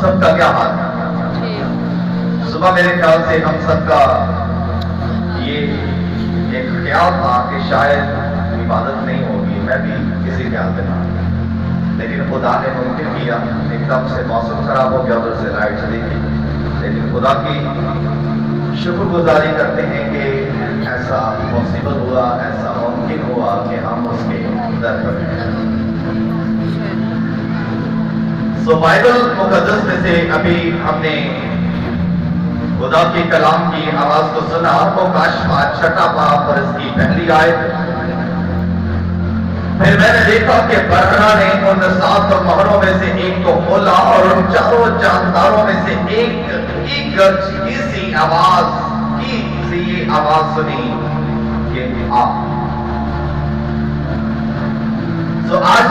सब का क्या हाल है? सुबह मेरे ख्याल से हम सब का ये एक ख्याल था कि शायद इबादत नहीं होगी, मैं भी किसी ख्याल में था, लेकिन खुदा ने मुमकिन किया। एकदम से मौसम खराब हो गया, उधर से लाइट चली गई, लेकिन खुदा की शुक्रगुजारी करते हैं कि ऐसा पॉसिबल हुआ, ऐसा मुमकिन हुआ कि हम उसके दर पर हैं। सो बाइबल मुकद्दस में से अभी हमने खुदा के कलाम की आवाज को सुना, वो काशफा छठा बाब और इसकी पहली आयत। फिर मैंने देखा कि बरहरा ने उन 7 मोहरों में से एक को खोला और उन चारों जानदारों में से एक की गर्जती सी आवाज सुनी कि आ। तो आज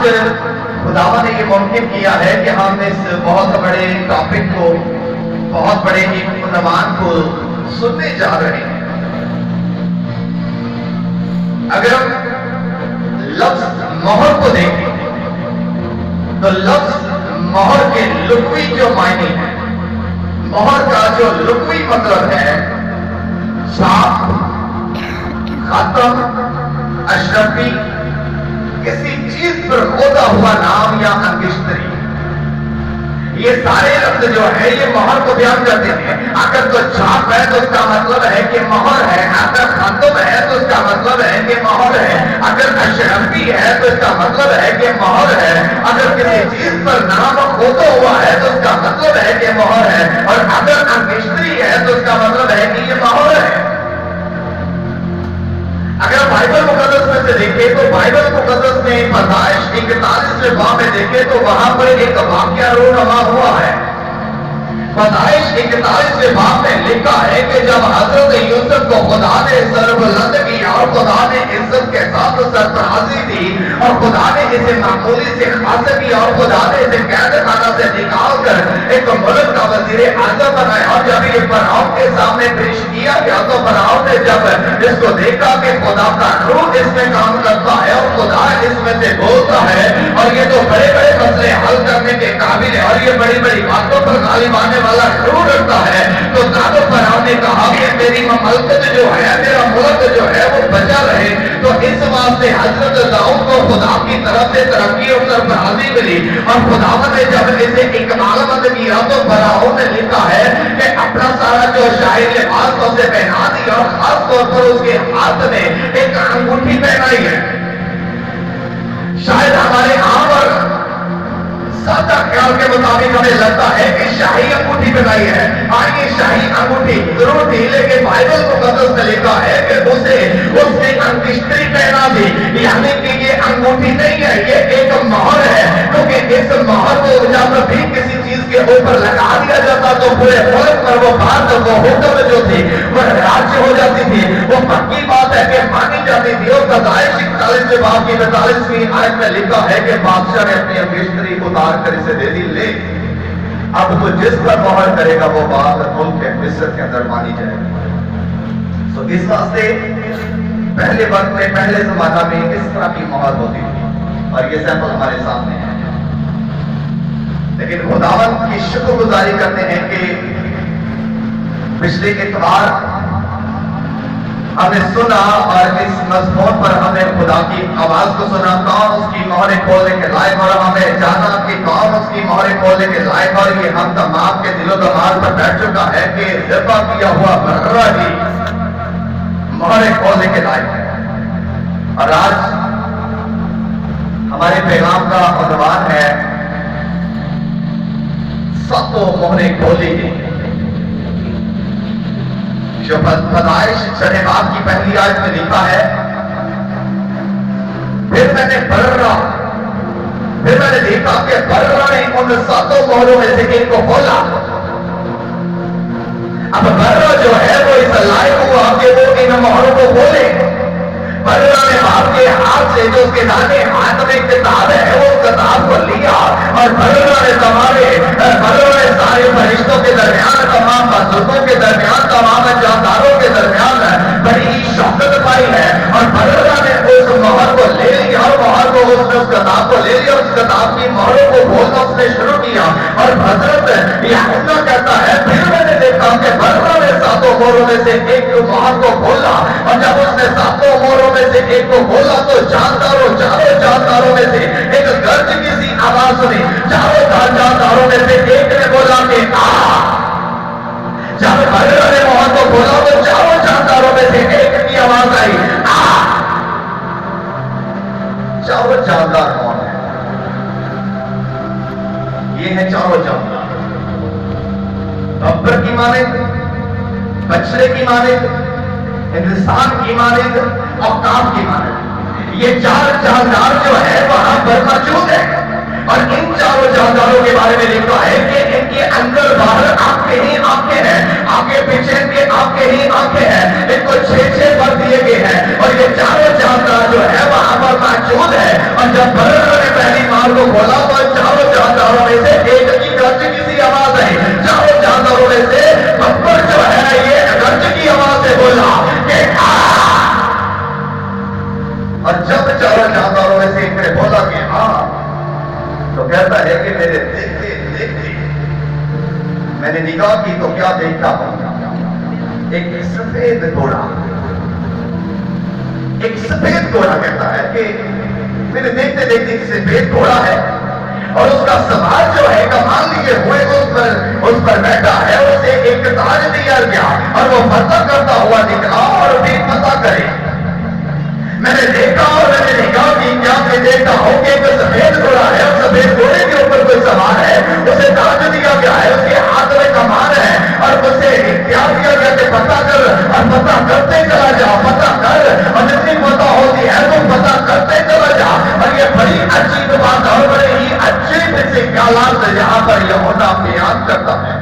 खुदावा ने ये मुमकिन किया है कि हम इस बहुत बड़े टॉपिक को, बहुत बड़े एक उन्वान को सुनने जा रहे हैं। अगर हम लफ्ज मोहर को देखें तो लफ्ज मोहर के लुग़वी जो मायने हैं, मोहर का जो लुग़वी मतलब है साफ, खत्म, अशरफी, किसी चीज पर खोदा हुआ नाम या अंगिश्तरी, ये सारे लफ्ज जो है ये मोहर को बयान करते हैं। अगर तो छाप है तो उसका मतलब है कि मोहर है, अगर खत्म है तो उसका मतलब है कि मोहर है, अगर अशरफी है तो इसका मतलब है कि मोहर है, अगर किसी चीज पर नाम खोदा हुआ है तो उसका मतलब है कि मोहर है, और अगर अंगिश्तरी है तो उसका मतलब है कि ये मोहर है। अगर बाइबल मुकद्दस में से देखें तो बाइबल मुकद्दस में पैदाइश 41वें बाब में देखें तो वहां पर एक वाक्या रोनमा हुआ है। पैदाइश 41वें बाब में लिखा है कि जब हजरत यूसुफ को खुदा ने सरबुलंद की और खुदा ने इज्जत के साथ सरफराजी दी और खुदा ने इसे मामूली से खास की और खुदा ने इसे कैद खाना से निकाल कर एक मुल्क का वजीर आजम बनाया, और जब ये फरौन के सामने पेश किया गया तो फरौन ने जब इसको देखा कि खुदा का रूह इसमें काम करता है और खुदा इसमें से बोलता है और ये तो बड़े बड़े मसले हल करने के काबिल है और ये बड़ी बड़ी बातों पर गालिब आने वाला रूह रखता है, तो दादो फरौन ने कहा कि मेरी ममलकत जो है, मेरा मुल्क जो है वो बचा रहे। तो इस वास्ते हजरत दाऊद को खुदा की तरफ से तरक्की और सरफराजी मिली, और खुदावंद ने जब इसे इकबालमंद किया तो फरौन ने लिखा है कि अपना सारा जो शाही लिबास तो उसे पहना दिया और खास तौर पर उसके हाथ में एक अंगूठी पहनाई है। शायद हमारे आम और सादा ख्याल के मुताबिक हमें लगता है कि शाही अंगूठी पहनाई है, आइए शाही अंगूठी जरूर थी, लेकिन बाइबल मुकद्दस में लिखा है कि उसने अंगिश्तरी पहना दी, यानी कि ये अंगूठी नहीं है, ये एक मोहर है, क्योंकि इस मोहर को जब भी किसी चीज के ऊपर लगा दिया जाता तो पूरे मुल्क पर वो बात, वो हुक्म जो थी वह राज्य हो जाती थी। वो पक्की बात है कि मानी जाती थी। और पैदाइश 41वें बाब की 42वीं आयत में लिखा है कि बादशाह ने अपनी अंगिश्तरी उतार कर इसे दे दी, ले अब तो जिस पर मोहर करेगा वो बात मुल्क के मिस्र के अंदर मानी जाएगी। तो इस वास्ते पहले वक्त में, पहले जमाना में इस तरह की मोहर होती थी और ये सैंपल हमारे सामने है। लेकिन खुदावंद की शुक्रगुजारी करते हैं कि पिछले इतवार हमने सुना और इस मजमून पर हमने खुदा की आवाज को सुना, कौन उसकी मोहरें खोलने के लायक, और हमें जाना कि कौन उसकी मोहरें खोलने के लायक, और ये हम तमाम के दिलो दिमाग पर बैठ चुका है कि ज़िबा किया हुआ बकरा ही मोहरें खोलने के लायक है। और आज हमारे पैगाम का उन्वान है 7 मोहरें खोली गई, जो पैदाइश 6 बाब की पहली आयत में लिखा है, फिर मैंने देखा कि बर्रा ने उन 7 मोहरों में से एक को खोला। अब बर्रा जो है वो इस लायक हुआ कि वो इन मोहरों को खोले। बर्रा ने आपके हाथ से जो उसके दाने हाथ में किताब है वो किताब को लिया और बर्रा ने सारे फरिश्तों के दरमियान, तमाम बुजुर्गों के दरमियान, तमाम जानदारों के दरमियान बड़ी शौकत पाई है, और बर्रा ने उस मोहर को ले लिया और मोहर को उसने उस किताब को ले लिया, उस किताब की मोहरों को खोलना उसने शुरू किया। और हजरत यूहन्ना कहता है फिर मैंने देखा कि बर्रा ने सातों मोहरों में से एक मोहर को खोला, और जब उसने सातों मोहरों में से एक को खोला तो चारों जानदारों में से एक गर्ज की सी आवाज सुनी। चारों जानदारों में से एक ने बोला कि आ। जब बर्रा ने मोहर को खोला तो चारों जानदारों में से एक की आवाज आई, आ। चारों जानदार कौन है? ये है चारों जानदार, बब्बर की मानिंद, बछड़े की मानिंद, इंसान की मानिंद और काम की मानिंद। ये चार जानदार जो है वहां पर मौजूद है, और इन चारों जानदारों के बारे में लिखा है कि इनके अंदर बाहर आंखें ही आंखें हैं, आगे पीछे इनके आंखें ही आंखें हैं। इनको 6 पर दिए गए हैं, और ये चारों जानदार जो है वहां पर मौजूद है। और जब बर्रा ने पहली मार को खोला तो चारों जानदारों में से एक की गर्ज की सी आवाज आई। चारों जानदारों में से बब्बर जो है ये गर्ज की आवाज से बोला कि आ। और जब चारों जानदारों में से एक ने बोला कि हाँ, तो कहता है कि मेरे देखते देखते मैंने निगाह की तो क्या देखता हूं, एक सफेद घोड़ा। एक सफेद घोड़ा कहता है कि मैंने देखते देखते एक सफेद घोड़ा है, और उसका सवार जो है कमान लिए हुए उस पर बैठा है। उसे एक ताज दिया गया, और वो फतह करता हुआ निकला और भी फतह करे। मैंने देखा और मैंने निगाह की, क्या मैं देखता हूं कि एक सफेद घोड़ा है, और सफेद घोड़े के ऊपर कोई सवार है, उसे ताज दिया गया है, उसके हाथ में कमान है, और उसे इख्तियार दिया गया कि पता कर, और पता करते चला जा, पता कर, और जितनी पता होती है तो पता करते चला जा। और ये बड़ी अजीब बात और बड़े ही अजीब से ख्यालात यहाँ पर यूहन्ना बयान करता है,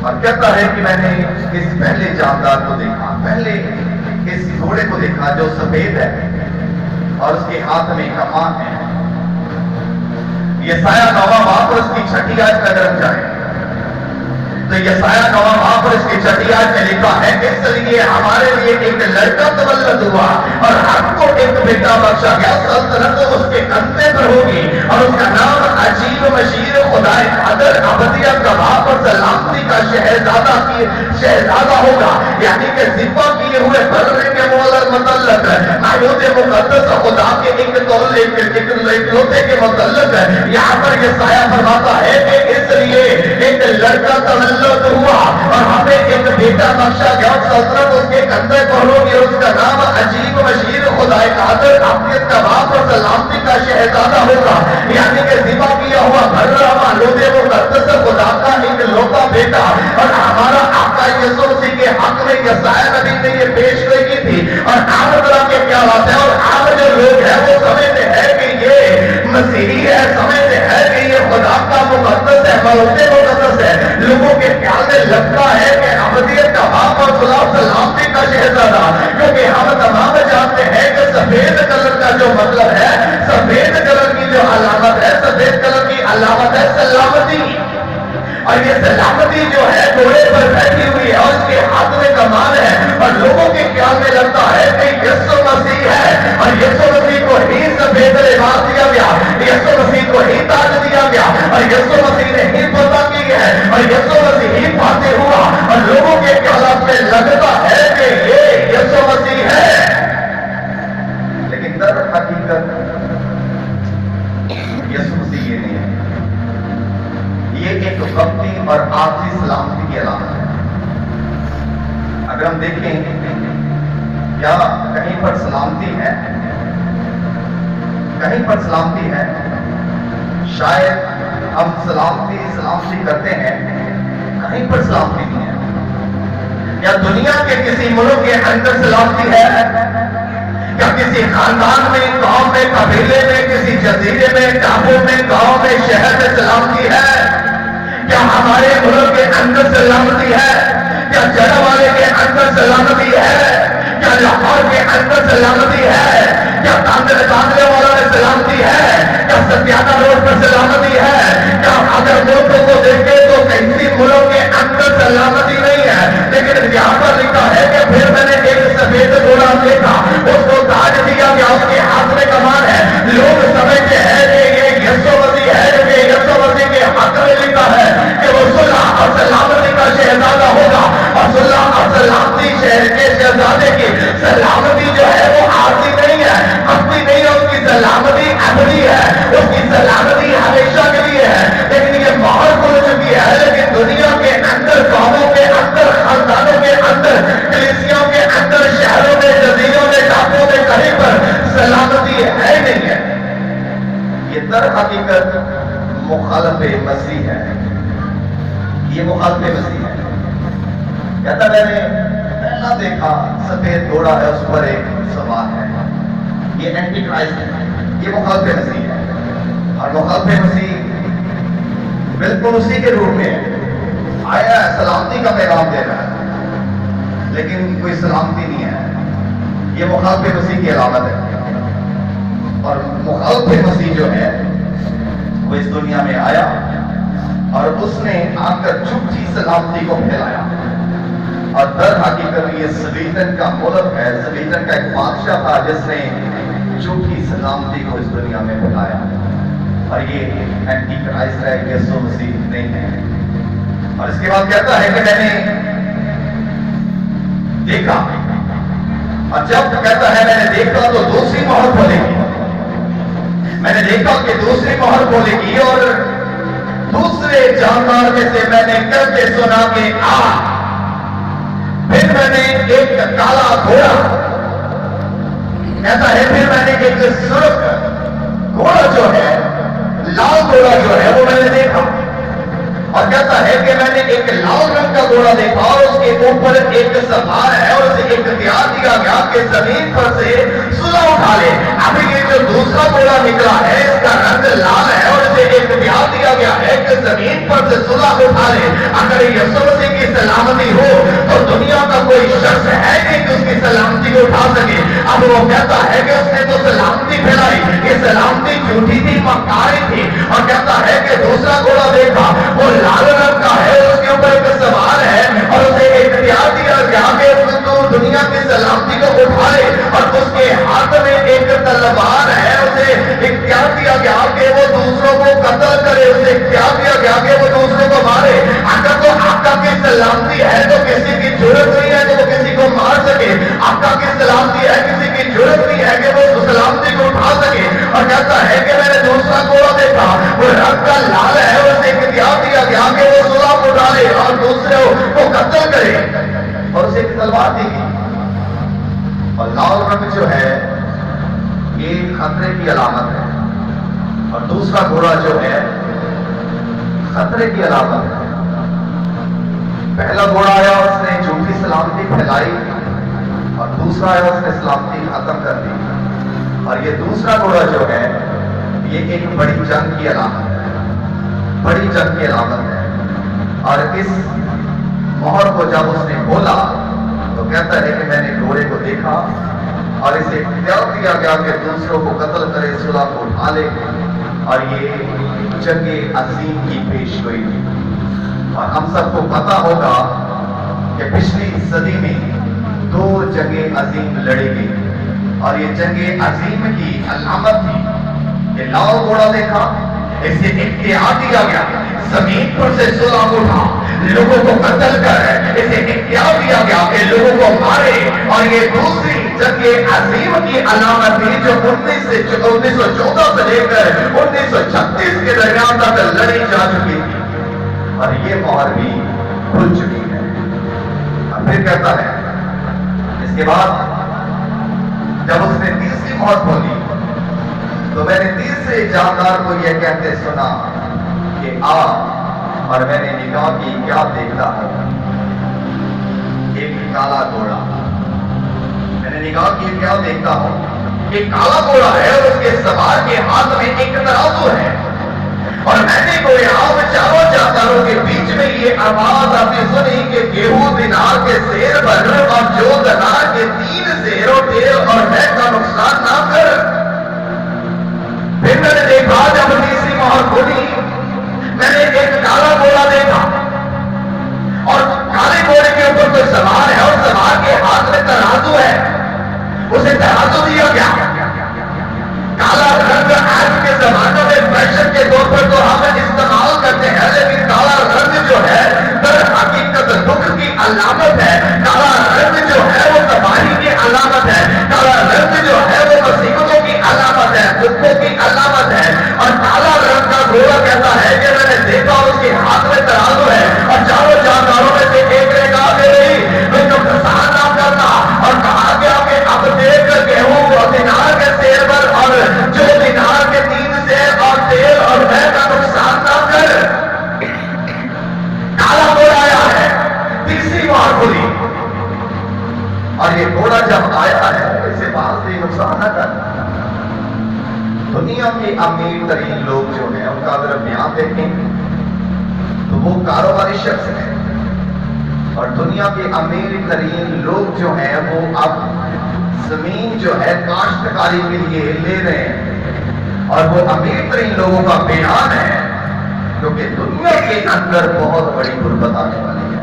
और कहता है कि मैंने इस पहले जानदार को देखा, पहले इस घोड़े को देखा जो सफेद है और उसके हाथ में कमान है। यशायाह 9वां बाब और उसकी 6ठी आयत में अगर हम जाए तो यशायाह 9वां बाब और इसकी 6ठी आयत में लिखा है, इसलिए हमारे लिए एक लड़का तवल्लद हुआ और हमको एक बेटा बख्शा गया, सल्तनत उसके कंधे पर होगी, और उसका नाम अजीब मशीर खुदाए अदर अबदियत का बाप और सलामती का शहजादा होगा। यानी कि जिब्बा किए हुए बर्रे के मतलब मायूद मुकद्दस खुदा के इकलौते के मतलब यहाँ पर यशायाह फरमाता है कि इसलिए एक लड़का तवल्लद हुआ और हमें एक बेटा बख्शा गया, सल्तनत उसके कंधे पर होगी, उसका नाम अजीब मशीर खुदाए कादर अबदियत का बाप और सलामती का शहजादा होगा। यानी कि जिब्बा किया हुआ बर्रा मायूद मुकद्दस खुदा का इकलौता बेटा, और हमारा आका यीशु मसीह के हक में यशायाह नबी ने ये पेश की थी। और आप तरह के क्या बात है, और आप जो लोग हैं वो समझते हैं कि ये मसीही है, समझते हैं कि ये खुदा का मुकद्दस है, मौते मुकद्दस है। लोगों के ख्याल में लगता है कि अबदियत का बाप और सलामती का शहजादा, क्योंकि हम तमाम जानते हैं कि सफेद कलर का जो मतलब है, सफेद कलर की जो अलामत है, सफेद कलर की अलामत है सलामती। और ये सलामती जो है घोड़े पर बैठी हुई है और इसके हाथ में कमान है, और लोगों के ख्याल में लगता है कि यीशु मसीह है, और यीशु मसीह को ही सफेद लिबास दिया गया, यीशु मसीह को ही ताज दिया गया, और यीशु मसीह ने ही फतह की है, और यीशु मसीह ही फातिह हुआ। और लोगों के ख्याल में लगता है कि ये यीशु मसीह है, लेकिन दर हकीकत यीशु मसीह ये नहीं है। ये एक वक्ती और आखिरी सलामती की अलामत है। अगर हम देखें क्या कहीं पर सलामती है, कहीं पर सलामती है, शायद हम सलामती करते हैं, कहीं पर सलामती नहीं है। या दुनिया के किसी मुल्क के अंदर सलामती है, या किसी खानदान में, गांव में, कबीले में, किसी जजीरे में, टापू में, गांव में, शहर में सलामती है? क्या हमारे मुल्क के अंदर सलामती है? क्या जड़ा वाले के अंदर सलामती है? क्या लाहौर के अंदर सलामती है? क्या तांदले वाला में सलामती है? क्या सत्याना रोड पर सलामती है? क्या अगर मुल्कों को देखे तो किसी मुल्क के अंदर सलामती नहीं है। लेकिन यहाँ पर लिखा है कि फिर मैंने एक सफेद घोड़ा देखा, उसको ताज दिया गया, उसके हाथ में कमान है। लोग समझते हैं कि ये यीशु मसीह है, क्योंकि यीशु मसीह के हाथ में लिखा मसीह है, ये मुखालिफ मसीह है। कहता मैंने पहला देखा सफेद घोड़ा है, उस पर एक सवार है, ये एंटी क्राइस्ट है, ये मुखालिफ मसीह है। और मुखालिफ मसीह बिल्कुल उसी के रूप में है, आया सलामती का पैगाम दे रहा है, लेकिन कोई सलामती नहीं है। ये मुखालिफ मसीह की अलामत है। और मुखालिफ मसीह जो है वो इस दुनिया में आया और उसने आकर झूठी सलामती को फैलाया। और दर हकीकत ये सलीतन का मुल्क है, सलीतन का एक बादशाह था जिसने झूठी सलामती को इस दुनिया में फैलाया। और ये एंटी क्राइस्ट है, यीशु मसीह नहीं है। और इसके बाद कहता है कि मैंने देखा, और जब कहता है मैंने देखा तो दूसरी मोहर खोलेगी। मैंने देखा कि दूसरी मोहर खोलेगी और दूसरे जानवर में से मैंने करके सुना कि आ। फिर मैंने एक काला घोड़ा, कहता है फिर मैंने एक सुर्ख घोड़ा जो है, लाल घोड़ा जो है वो मैंने देखा। और कहता है कि मैंने एक लाल रंग का घोड़ा देखा और उसके ऊपर एक सवार है और उसे एक इख्तियार दिया गया कि जमीन पर से सुलह उठा ले। अभी ये जो दूसरा घोड़ा निकला है इसका रंग लाल है और इसे एक इख्तियार दिया गया है कि जमीन पर से सुलह उठा ले। अगर यीशु मसीह की सलामती हो तो दुनिया का कोई शख्स है नहीं कि उसकी सलामती को उठा सके। अब वो कहता है कि उसने तो सलामती फैलाई, ये सलामती झूठी थी, मक्कारी थी। और कहता है कि दूसरा घोड़ा देखा, वो लाल रंग का है, उसके ऊपर एक सवार है और उसे एक इख्तियार दिया गया कि तो दुनिया की सलामती को उठा ले। और उसके हाथ में एक तलवार है, उसे इख्तियार दिया गया कि वो दूसरों को कत्ल करे, उसे इख्तियार दिया गया कि वो दूसरों को मारे। अगर तो आपका की सलामती है तो किसी की जरूरत नहीं है कि वो किसी को मार सके। आपका की सलामती है, किसी की जरूरत नहीं है कि वो सलामती को उठा सके। और कहता है कि मैंने दूसरा घोड़ा देखा, वो रंग का लाल है, उसे इख्तियार दिया गया कि वो सुलह उठा ले और दूसरे को कत्ल करे और उसे एक तलवार दी गई। और लाल रंग जो है ये खतरे की अलामत है और दूसरा घोड़ा जो है खतरे की अलामत है। पहला घोड़ा आया उसने झूठी सलामती फैलाई और दूसरा आया उसने सलामती खत्म कर दी। और ये दूसरा घोड़ा जो है ये एक बड़ी जंग की अलामत है, बड़ी जंग की अलामत है। और इस मोहर को जब उसने बोला तो कहता है कि मैंने घोड़े को देखा और इसे इख्तियार दिया गया कि दूसरों को कत्ल करे, सुलह को उठा ले। और ये जंगे अजीम की पेशगोई थी। और हम सबको पता होगा कि पिछली सदी में 2 जंगे अजीम लड़ी गई और ये जंगे अजीम की अलामत थी कि लाल घोड़ा देखा, इसे इख्तियार दिया गया, जमीन पर से सुलह उठा, लोगों को कत्ल कर, इसे इख्तियार दिया गया कि लोगों को मारे। और ये दूसरी जंगे अजीम की अलामत थी जो 1914 से लेकर 1936 के दरमियान तक लड़ी जा चुकी थी। और ये मोहर भी खुल चुकी है। और फिर कहता है इसके बाद जब उसने तीसरी मोहर खोली तो मैंने तीसरे जानदार को यह कहते सुना कि आ। और मैंने निगाह की, क्या देखता हूं? एक काला घोड़ा। मैंने निगाह की, क्या देखता हूं? एक काला घोड़ा है और उसके सवार के हाथ में एक तराजू है। और मैंने गोयाम चारों जानदारों के बीच में ये आवाज आपने सुनी कि गेहूं दिनार के शेर बन और जो दिनार के 3 शेरों तेल और मैं का नुकसान ना कर। फिर मैंने देखा जब तीसरी मोहर खोली, मैंने एक काला घोड़ा देखा और काले घोड़े के ऊपर कोई सवार है और सवार के हाथ में तराजू है, उसे तराजू दिया गया। काला रंग आज के जमाने में फैशन के तौर पर तो हम इस्तेमाल करते हैं, लेकिन काला रंग जो है दर हकीकत दुख की अलामत है। काला रंग जो है वो तबाही की अलामत है। काला रंग जो है वो मुसीबतों की अलामत है, दुखों की अलामत है। और काला रंग का घोड़ा कहता है कि मैंने देखा और उसके हाथ में तराजू है और चारों जानदारों में से एक ने कहा कि नहीं, मैं तो किसान ना करता। और कहा गया कि अब देख गेहूं और दिनार के शेर पर और जो दिनार के 3 शेर और तेल और मैं का नुकसान ना कर। کاروباری شخص ہیں اور دنیا کے امیر ترین لوگ جو ہیں وہ اب زمین جو ہے کاشتکاری کے لیے لے رہے ہیں، اور وہ امیر ترین لوگوں کا بیان ہے کیونکہ دنیا کے اندر بہت بڑی غربت آنے والی ہے،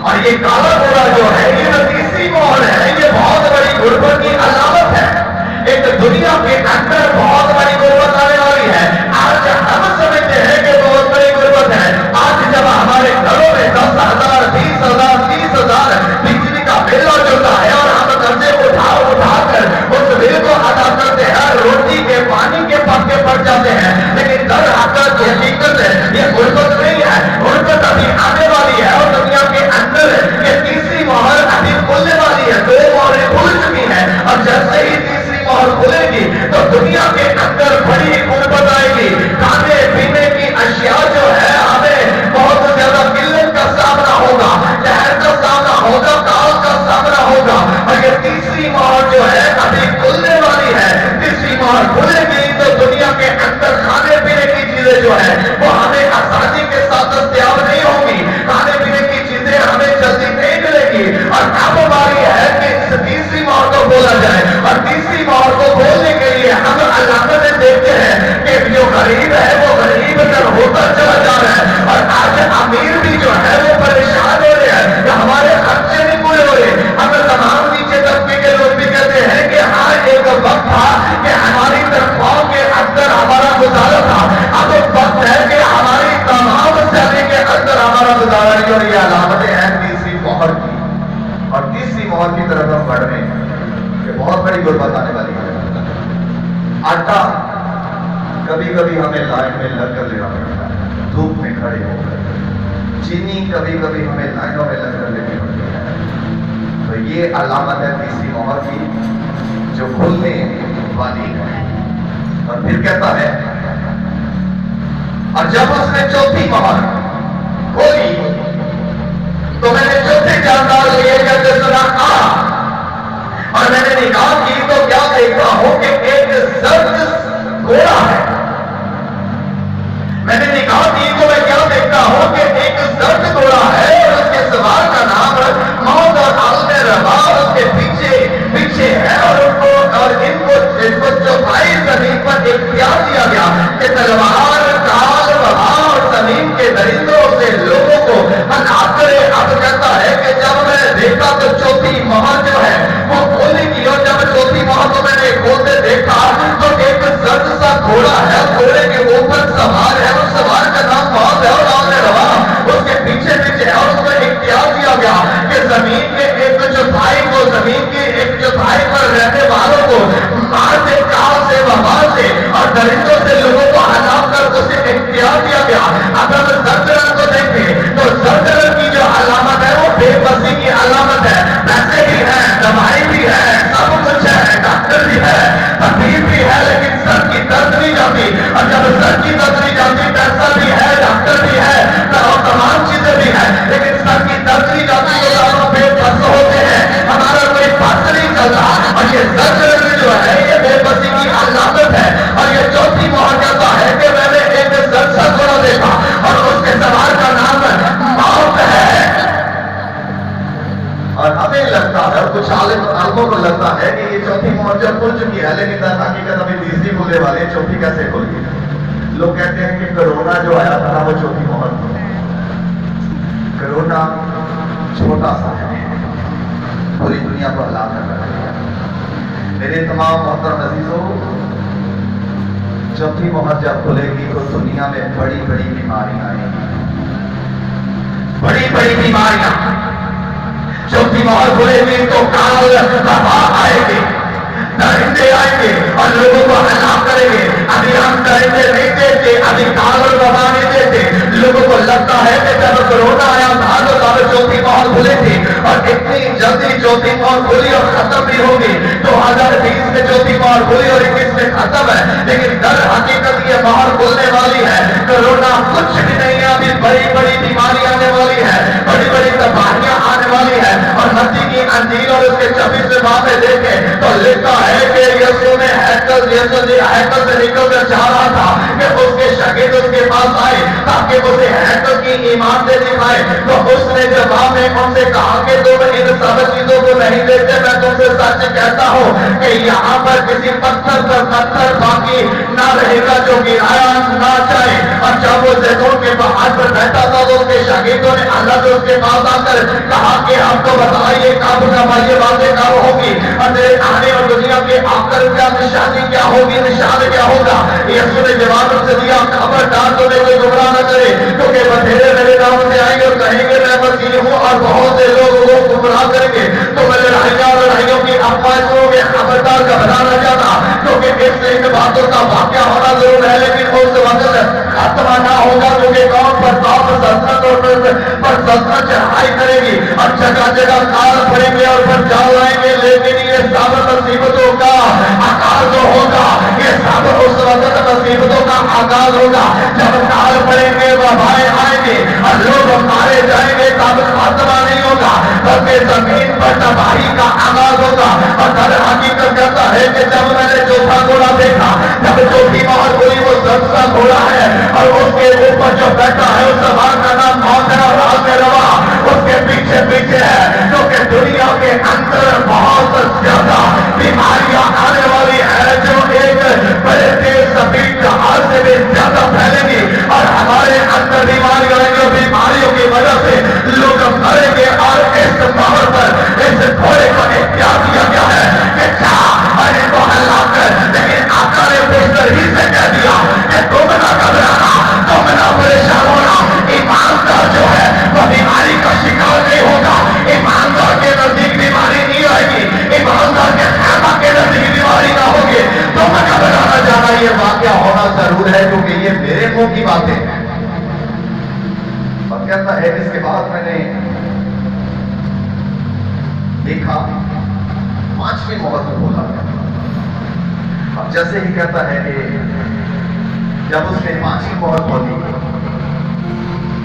اور یہ کالا گھوڑا جو ہے یہ تیسری مہر ہے، یہ بہت بڑی غربت کی علامت ہے۔ ایک دنیا کے اندر بہت بڑی غربت آنے والی ہے۔ آج ہم سمجھتے ہیں کہ بہت بڑی غربت ہے، آج جب ہمارے گھروں میں 10,000 20,000 30,000 بجلی کا بل آ جاتا ہے اور ہم قرضے اٹھا کر اس بل کو ادا کرتے ہیں، روٹی کے پانی کے پکے پڑ جاتے ہیں، لیکن در حقیقت ہے یہ غربت نہیں ہے، غربت ابھی آنے والی ہے، اور دنیا کے اندر یہ تیسری مہر ابھی کھلنے والی ہے۔ 2 مہریں کھل چکی ہیں، اور جیسے ہی تیسری مہر کھلے گی تو دنیا کے اندر بڑی غربت آئے گی، کھانے پینے کی اشیاء جو ہے ہمیں بہت زیادہ قلت کا سامنا ہوگا، قحط کا سامنا ہوگا، کال کا سامنا ہوگا، اور یہ تیسری مہر جو ہے ابھی کھلنے والی ہے۔ تیسری مہر کھلے گی تو دنیا کے اندر کھانے پینے کی چیزیں جو ہے وہ ہمیں آسانی کے ساتھ دستیاب نہیں ہوں گی، کھانے پینے کی چیزیں ہمیں جلدی نہیں ملے گی، اور اب ہماری ہے کہ اس تیسری مہر کو بولا جائے، اور تیسری مہر کو بولنے کے لیے ہم علامتیں دیکھتے ہیں کہ جو غریب ہے وہ غریب تر ہوتا چلا جا رہا ہے، اور آج امیر بھی جو ہے وہ پریشان ہو رہے ہیں کہ ہمارے خرچے نہیں پورے ہو رہے۔ ہم تمام نیچے طبقے کے لوگ بھی کہتے ہیں کہ ہاں ایک وقت تھا کہ ہماری تنخواہوں کے اندر ہمارا گزارا تھا، اب وقت ہے کہ ہماری تمام سیلری کے اندر ہمارا گزارا نہیں، اور یہ علامتیں ہیں تیسری مہر کی، اور تیسری مہر کی طرف ہم بڑھ رہے ہیں کہ بہت بڑی غربت آنے والی ہے۔ آٹا کبھی کبھی ہمیں لائن میں لگ کر لینا پڑتا ہے، دھوپ میں کھڑے ہو کر، چینی کبھی کبھی ہمیں لائنوں میں لگ کر لینی پڑتی ہے، تو یہ علامت ہے تیسری مہر کی جو کھلنے والی ہے۔ اور پھر کہتا ہے، اور جب اس نے چوتھی مہر کھولی تو میں نے چوتھے جاندار لیے کہتے سنا اور میں نے نگاہ کی تو کیا دیکھتا ہوں کہ ایک زرد گھوڑا ہے۔ میں نے نگاہ کی تو میں کیا دیکھتا ہوں کہ ایک زرد گھوڑا ہے، اور اس کے سوار کا نام موت اور عالم روا اس کے پیچھے ہے، اور ان کو چوتھائی زمین پر اختیار دیا گیا کہ تلوار کال وبا اور زمین کے درندوں سے لوگوں کو ہلاک کرے۔ اب کہتا ہے کہ جب میں نے دیکھا تو چوتھی مہر جو ہے وہ کھولی کی، اور جب چوتھی مہر کو میں نے کھولتے دیکھا تو ایک زرد سا گھوڑا ہے، گھوڑے کے اوپر سوار ہے، اور سوار کا نام موت ہے اور عالم روا اس کے پیچھے ہے، اور اس کو اختیار دیا گیا کہ زمین کے ایک چوتھائی کو، زمین کی ایک چوتھائی پر رہنے والوں کو مار سے، کال سے، وبا سے اور درندوں سے لوگوں کو ہلاک کر اسے اختیار دیا گیا۔ اگر زرد رنگ کو دیکھیں تو زرد رنگ کی جو علامت ہے وہ بے بسی کی علامت ہے، پیسے بھی ہے، دوائی بھی ہے، سب کچھ ہے، ڈاکٹر بھی ہے، طبیب بھی ہے، لیکن سر کی درد نہیں جاتی، اور جب سر کی درد نہیں جاتی پیسہ بھی ہے، ڈاکٹر بھی ہے اور تمام چیزیں بھی ہے، لیکن سر کی درد نہیں جاتی تو ہم بے بس ہوتے ہیں، ہمارا کوئی بس نہیں چلتا، اور یہ زرد رنگ جو ہے یہ بے بسی کی علامت ہے۔ اور یہ چوتھی مہر کہتا ہے کہ میں نے ایک زرد سا گھوڑا دیکھا اور اس کے سوار کا نام موت ہے۔ اور ہمیں لگتا ہے، اور کچھ عالموں کو لگتا ہے کہ یہ چوتھی مہر جب کھل چکی ہے، لیکن در حقیقت ابھی تیسری کھلنے والی ہے، چوتھی کیسے کھل گئی؟ لوگ کہتے ہیں کہ کرونا جو آیا تھا وہ چوتھی مہر تھی۔ کرونا چھوٹا سا ہے، پوری دنیا کو ہلا کر رکھ دیا۔ میرے تمام محترم عزیزوں، چوتھی مہر جب کھلے گی تو دنیا میں بڑی بڑی بیماریاں آئیں گی، بڑی بڑی بیماریاں۔ چوتھی مہر کھلے گی تو کال وبا آئے گی، درندے آئیں گے اور لوگوں کو ہلاک کریں گے۔ ابھی ہم درندے نہیں دیکھتے، ابھی کال اور وبا نہیں دیکھتے۔ لوگوں کو لگتا ہے کہ جب کرونا آیا تھا تو تب چوتھی مہر کھلی تھی، اور اتنی جلدی چوتھی مہر کھلی اور ختم بھی ہوگی۔ 2020 میں چوتھی مہر کھلی اور 21 میں ختم ہے، لیکن در حقیقت یہ مہر کھلنے والی ہے۔ کرونا کچھ بھی نہیں ہے، ابھی بڑی بڑی بیماری آنے والی ہے، بڑی بڑی تباہیاں آنے والی ہے۔ اور متی کی انجیل اور اس کے 26 باب میں دیکھیں تو لکھا ہے کہ یسوع نے ہیکل سے نکل کر جا رہا تھا کہ اس کے شاگرد اس کے پاس آئے، ताकि उसे हैकल की ईमान से दिखाए। तो उसने जवाब में उनसे कहा कि तुम इन सब चीजों को नहीं देखते, मैं तुमसे सच कहता हूँ कि यहाँ पर किसी पत्थर पर पत्थर बाकी ना रहेगा जो गिराया ना जाए। और जब वो जैतून के पहाड़ पर बैठा था तो उसके शागिर्दों ने अल्लाह से उसके पास आकर कहा कि हमको बताइए कब ये बातें कब होगी और तेरे आने और दुनिया के आकर क्या निशानी क्या होगी, निशान क्या होगा। यीशु ने जवाब उनसे दिया, खबरदार तुम्हें कोई गुमराह न करे, क्योंकि बथेरे मेरे नाम से आएंगे और कहेंगे मैं मसीह हूँ और बहुत से लोग वो गुमराह करेंगे। तो मैं लड़ाइयाँ और लड़ाइयों की अफवाह सुनोगे, खबरदार घबरा न जाना, क्योंकि इससे इन बातों का वाक्य होना जरूर है, लेकिन उस वक्त खत्म ना होगा, क्योंकि कौन पर सल्तनत और पर सल्तनत चढ़ाई करेगी और जगह जगह काल पड़ेंगे और पर जाल आएंगे। लेकिन ये सब मुसीबतों का आगाज जो होगा, ये सब उस वक्त मुसीबतों का आगाज होगा जब काल पड़ेंगे, वबाएं आएंगे और लोग मारे जाएंगे। तब खात्मा नहीं होगा, बल्कि जमीन पर तबाही का आगाज होगा। और दर हकीकत कहता है कि जब मैंने चौथा घोड़ा देखा, जब चौथी मोहर खुली, वो सबका घोड़ा है और उसके ऊपर जो बैठा है उस सवार का नाम मौत है और राज में रवा उसके पीछे पीछे है, क्योंकि दुनिया के अंदर बहुत ज्यादा बीमारियां आने वाली है जो एक बड़े तेज स्पीड जहाज से भी ज्यादा फैलेंगी और हमारे अंदर बीमारियां आएंगी। बीमारियों की वजह से लोग मरेंगे और इस मोहर पर इस घोड़े को इख्तियार दिया गया है कि जा और इनको हल्ला कर। लेकिन आका ने बेहतर ही से कह दिया कि तुम ना घबराना, तुम ना परेशान होना। ईमानदार जो है वो बीमारी का शिकार नहीं होगा, ईमानदार के नजदीक बीमारी नहीं आएगी, ईमानदार के खाना के नजदीक बीमारी ना होगी। तुम घबराना जाना, ये वाक्य होना जरूर है, क्योंकि ये मेरे मुंह की बातें हैं। और कहता है इसके बाद मैंने देखा पांचवी मोहर को खोला गया। अब जैसे ही कहता है कि जब उसने पांचवी मोहर खोली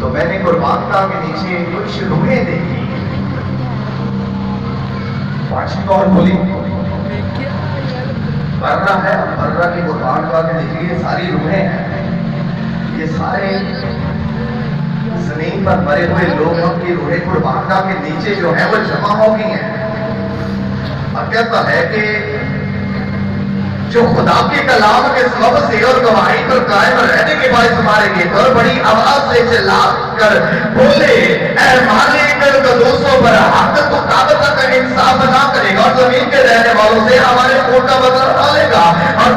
तो मैंने कुर्बानता के नीचे कुछ रूहें देखी। पांचवी मोहर खोली, बर्रा है, बर्रा की कुर्बानता के नीचे ये सारी रूहें हैं, ये सारे जमीन पर मरे हुए लोगों की रूहें कुर्बानता के नीचे जो है वो जमा हो गई हैं। और कहता है कि जो खुदा के कलाम के सबब से और गवाही पर कायम रहने के बाद मारे गए और बड़ी आवाज से चिल्ला कर बोले, ऐ मालिक कदूसों पर हक तो कब तक इंसाफ ना करेगा और जमीन के रहने वालों से हमारे खून का बदला डालेगा। और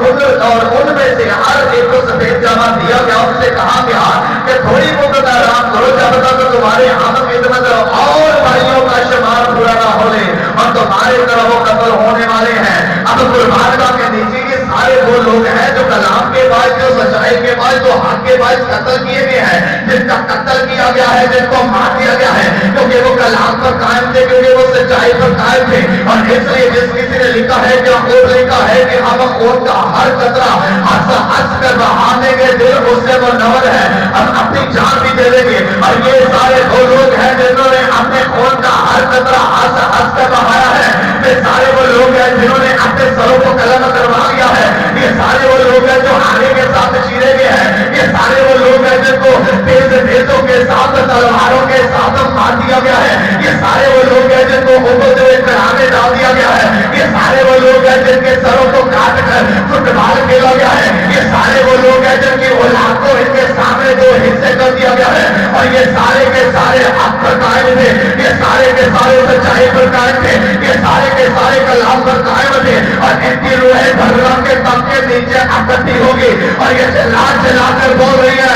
उनमें से हर एक को सफेद जामा दिया गया, उनसे कहा गया कि थोड़ी मुद्दत आराम करो जब तक तुम्हारे हाथ खिदमत और भाइयों का शुमार पूरा ना होने और तुम्हारे तरह वो कत्ल होने वाले हैं। अब कुर्बानगाह के नीचे ये सारे वो लोग हैं जो कलाम के बाद, जो सच्चाई के बाद, जो हक के बाद कत्ल किए गए हैं, जिनका कत्ल किया गया है, जिनको मार दिया गया है, क्योंकि वो कलाम पर कायम थे, क्योंकि वो सच्चाई पर कायम थे। और इसलिए जिस किसी ने लिखा है कि खूब लिखा है कि हम खून का हर कतरा हंस हंस कर बहाने के दिल उससे वो नवर है और अपनी जान भी दे देंगे। और ये सारे वो लोग हैं जिन्होंने अपने खून का हर कतरा हंस हंस कर बहाया है। ये सारे वो लोग हैं जिन्होंने अपने सरों को कलम करवा लिया है। ये सारे वो लोग हैं जो आगे के साथ चीरे गए हैं। ये सारे वो लोग हैं जिनको तेज नेतों के साथ तलवारों के साथ मार दिया गया है। ये सारे वो लोग हैं जिनको ऊपर से चढ़ाने डाल दिया गया है। ये सारे वो लोग हैं जिनके सरों को काट कर फुटबॉल खेला गया है। ये सारे वो लोग हैं जिनकी औलाद को इनके सामने दो हिस्से कर दिया गया है। और ये सारे के सारे हक पर कायम थे, ये सारे के सारे सच्चाई पर कायम थे, ये सारे के सारे कलाम पर कायम थे। और इनकी रूहें भर्रा के तब के नीचे इकट्ठी होगी और ये चिल्ला चिल्ला कर बोल रही है,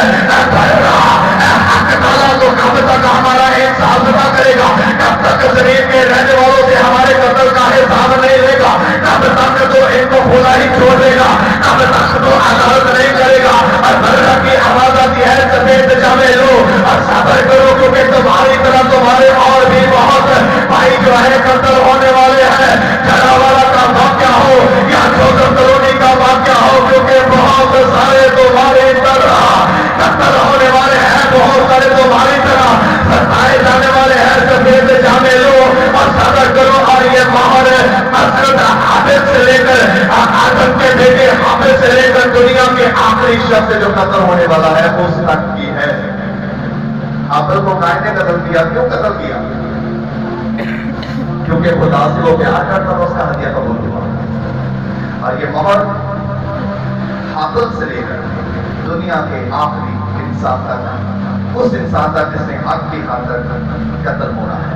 भर्रा हक ताला तो कब तक हमारा इंसाफ न करेगा, कब तक जमीन के रहने वालों से हमारे कत्ल का हिसाब नहीं लेगा, कब तक तो इनको खुला ही छोड़ देगा, कब तक तो अदालत नहीं करेगा। और भर्रा की आवाज आती है, सफेद जामे लो और सब्र करो, क्योंकि तुम्हारी तरह तुम्हारे और भी बहुत भाई जो है कत्ल होने वाले हैं। जलावाला का वाक्य हो या जोधर कॉलोनी का वाक्य हो, क्योंकि बहुत सारे तुम्हारी तरह कत्ल होने है। हाबिल को कायन ने कत्ल किया, क्यों कत्ल किया? क्योंकि खुदा से वो प्यार करता था, उसका हदिया कबूल हुआ। और ये मोहर हाबिल से लेकर दुनिया के आखिरी इंसान तक, उस इंसान तक जिसने हक की खातर कत्ल होना है।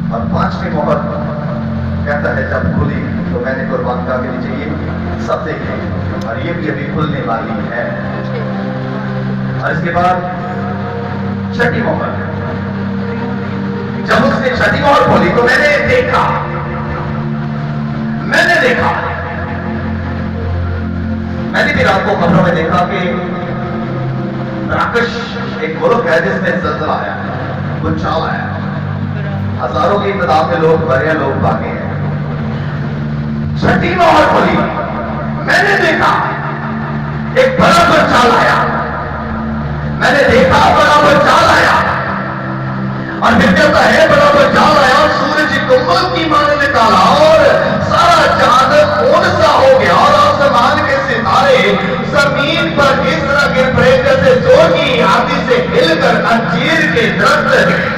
और पांचवी मोहर कहता है जब खुली तो मैंने कुर्बान का के नीचे ये सब देखे, और ये भी अभी खुलने वाली है। और इसके बाद छठी मोहर, जब उसने छठी मोहर खोली तो मैंने देखा मैंने भी रात को खबरों में देखा कि राकश एक मुल्क है जिसमें ज़लज़ला आया है, भूचाल आया है, हजारों की तादाद में लोग मरे, लोग भागे हैं। छठी मोहर खोली, मैंने देखा एक बड़ा भूचाल आया, मैंने देखा बड़ा भूचाल आया। और फिर कहता है बड़ा भूचाल आया, सूरज कुंभल की माने निकाला और सारा चांद खून सा हो गया, और आसमान के सितारे जमीन पर इस तरह गिर पड़े जैसे जोर की आंधी से हिलकर अंजीर के दरख्त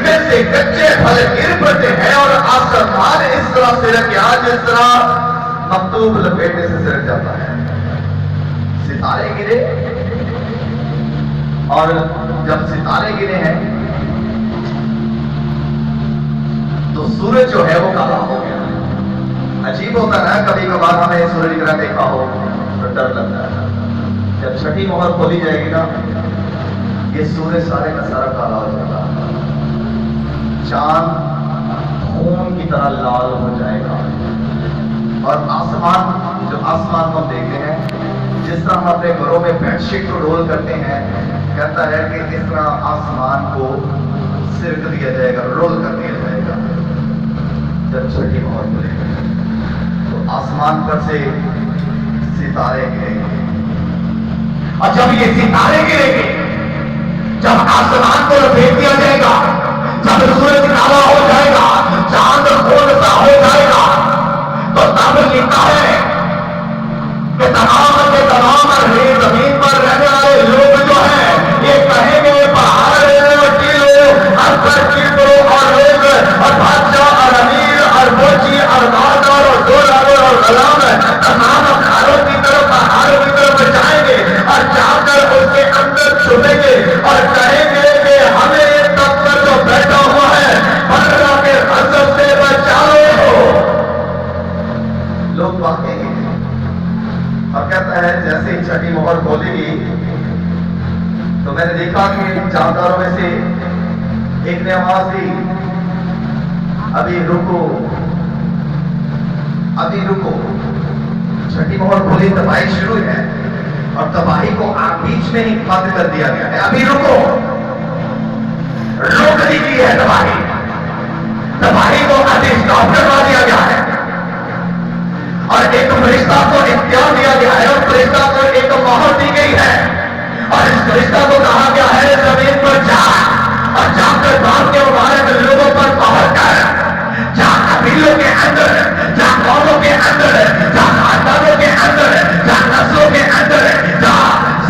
में से कच्चे फल गिर पड़ते हैं, और आसमान इस तरह सिरक गया जिस तरह मकतूब लपेटे से सिरक जाता है। सितारे गिरे, और जब सितारे गिरे हैं तो सूरज जो है वो काला हो गया। अजीब होता है, कभी कभार हमें सूरज ग्रहण देखा हो तो डर लगता है। जब छठी मोहर खोली जाएगी ना, ये सूरज सारे का सारा काला हो जाएगा, चांद खून की तरह लाल हो जाएगा, और आसमान जो आसमान को देखते हैं जिस तरह हम अपने घरों में बेडशीट को रोल करते हैं, कहता है कि इस तरह आसमान को सिरक दिया जाएगा, रोल कर दिया जाएगा। जब छठी मोहर खुलेगी तो आसमान पर से सितारे गिरेंगे, और जब ये सितारे गिरेंगे, जब आसमान को लपेट दिया जाएगा, जब सूरज काला हो जाएगा, चांद खून सा हो जाएगा, तो तब लिखा है कि तमाम के तमाम जमीन पर रहने वाले लोग जो है ये कहेंगे पहाड़ टीलो, अंतर कीटो और लोग और बादशाह और अमीर और बोची और मारदार और डोलावर और गुलाम तमाम पहाड़ों की तरफ जाएंगे, और जाकर उसके अंदर छुपेंगे और कहेंगे कि हमें ये तत्व जो बैठा हुआ है बर्रा के गज़ब से बचाओ। लोग भागेंगे, और कहता है जैसे ही छठी मोहर खोलेगी तो मैंने देखा कि जानदारों में से एक ने आवाज दी, अभी रुको, अभी रुको। छठी मोहर खोली, तबाही शुरू है, और तबाही को बीच में ही बंद कर दिया गया है। अभी रुको, रोक दी गई है तबाही, तबाही को अभी स्टॉप करवा दिया गया है, और एक फरिश्ता को इख्तियार दिया गया है, और फरिश्ता को एक मोहर दी गई है, और इस फरिश्ता को कहा गया है जमीन पर जा, और जाकर बाप के मुबारक लोगों पर पहुंच कर, जा कबीलों के अंदर, जा कौमों के अंदर, जा खानदानों के अंदर, जा नस्लों के अंदर, जा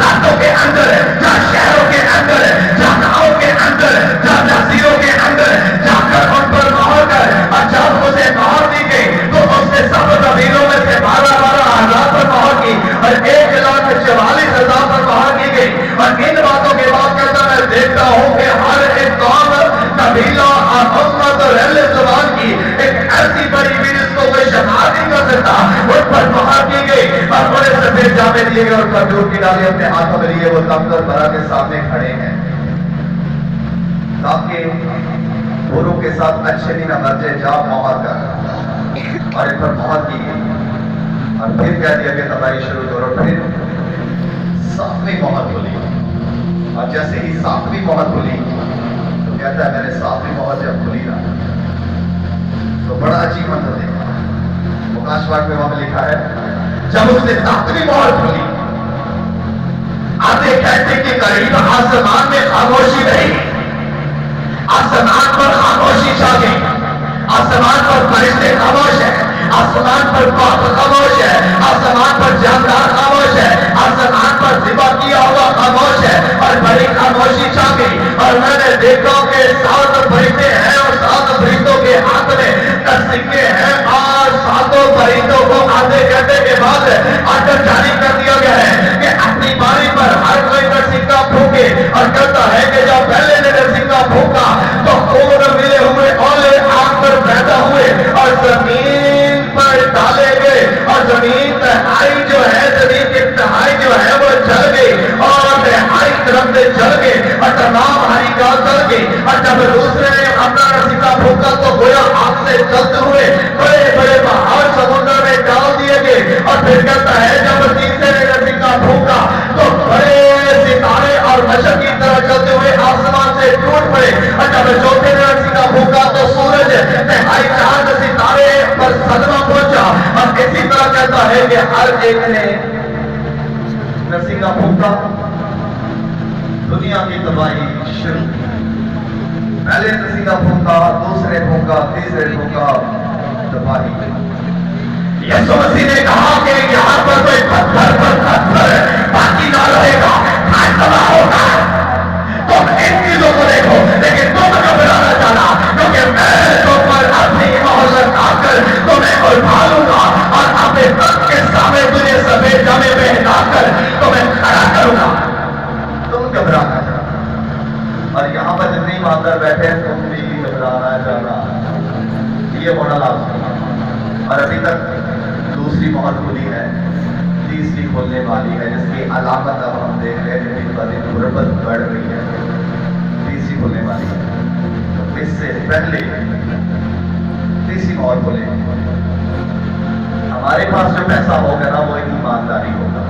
जातों के अंदर, जा शहरों के अंदर, जा गांवों के अंदर, जा तहसीलों के अंदर, जाकर उन पर मोहर कर। और जब उसे मोहर दी गई तो उसने सब कबीलों में से 12,000 पर मोहर की, और 1,44,000 पर मोहर की गई। और इन बातों के बाद कहता मैं देखता हूं कि हर एक कौम, कबीला और उम्मत और अहले ज़बान की एक ऐसी बड़ी भी जिसको कोई शनाख्त नहीं कर सकता, उन पर मोहर की गई, और बड़े सफेद जामे दिए गए, और खजूर की डाली अपने हाथों में लिए वो दफ्तर भरा के सामने खड़े हैं, ताकि गुरु के साथ अच्छे दिन मर जाए, जा मोहर कर। और इन पर मोहर की गई, और फिर कह दिया कि तबाही शुरू करो। फिर 7वीं मोहर खुली, और जैसे ही 7वीं मोहर खुली तो कहता है मैंने 7वीं मोहर जब खुली ना तो बड़ा अजीब मंजर देखा। मुकाशवाट में वहां लिखा है जब उसने 7वीं मोहर खुली, आधे घंटे के करीब आसमान में खामोशी रही, आसमान पर खामोशी छा गई, आसमान पर फरिश्ते खामोश है, आसमान पर बाप खामोश है, आसमान पर जानदार खामोश है, आसमान पर ज़िबा किया हुआ खामोश है और बड़ी खामोशी छा गई। और मैंने देखा कि 7 फरिश्ते हैं और 7 फरिश्तों के हाथ में 10 सिक्के हैं और 7 फरिश्तों को आधे घंटे के बाद आर्डर जारी कर दिया गया है कि अपनी बारी पर हर कोई का सिक्का फूके। और कहता है कि जब पहले ने सिक्का फूका तो खून मिले हुए औले आग पर पैदा हुए और जमीन पर डाले गए और जमीन तहाई जो है, जमीन की तहाई जो है वो जल गई और तहाई तरफ से जल गए और तमाम हरी घास जल गई। और जब दूसरे ने अपना सिक्का फूका तो गोया आग से जलते हुए बड़े बड़े पहाड़ समुद्र में डाल दिए गए। और फिर कहता है जब तीसरे ने सिक्का फूका तो बड़े सितारे और मशक की तरह चलते हुए आसमान से टूट पड़े। और जब चौथे ने सिक्का फूका तो सूरज तहाई चांद सितारे पर सदमा पहुंचा। और इसी तरह कहता है कि हर एक ने सिक्का फूका, दुनिया की तबाही शुरू। पहले सिक्का फूका, दूसरे फूका, तीसरे फूका, तबाही। यीशु मसीह ने कहा कि यहाँ पर कोई पत्थर बाकी ना रहेगा, आज तबाह होगा। तुम इन चीजों को देखो लेकिन तुम घबराना जाना, क्योंकि मैं तुम पर अपनी मोहर लगाकर तुम्हें उठा लूंगा और अपने तख्त के सामने तुझे सफेद जामे में हिलाकर तुम्हें खड़ा करूंगा। तुम घबराना जाना। और यहाँ पर जितने ईमानदार बैठे हैं तुम भी घबराना जाना। ये मॉडल आप सुना। और अभी तक दूसरी मोहर खुली है, तीसरी खोलने वाली है, जिसकी अलामत अब हम देख रहे हैं दिन ब दिन गुर्बत बढ़ रही है। तीसरी खोलने वाली है, तो इससे पहले तीसरी मोहर खोले। हमारे पास जो पैसा होगा ना वो ईमानदारी होगा,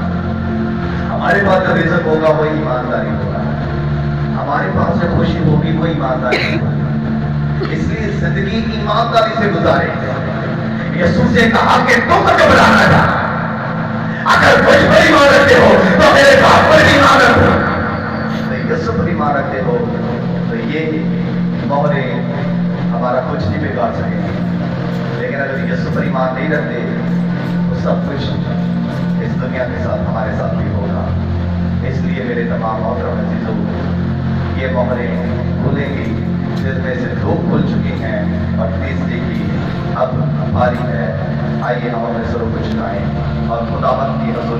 हमारे पास जो रिज़्क होगा वो ईमानदारी होगा, हमारे पास जो खुशी होगी वो ईमानदारी होगी। इसलिए जिंदगी ईमानदारी से गुजारे। यीशु से कहा कि तुम घबराना जाना, अगर मुझ पर ईमान रखते हो तो मेरे बाप पर भी ईमान रखो। तो यीशु पर ईमान रखते हो तो ये मोहरे हमारा कुछ नहीं बिगाड़ सकेगी। लेकिन अगर यीशु पर ईमान नहीं रखते तो सब कुछ इस दुनिया के साथ हमारे साथ भी होगा। इसलिए मेरे तमाम मोहतरम अज़ीज़ों, ये मोहरे खुलेंगी जिनमें से 2 खुल चुकी हैं और तीसरी की अब बारी है। आइए हम अपने सरों को झुकाएं और खुदावंद की हज़ूरी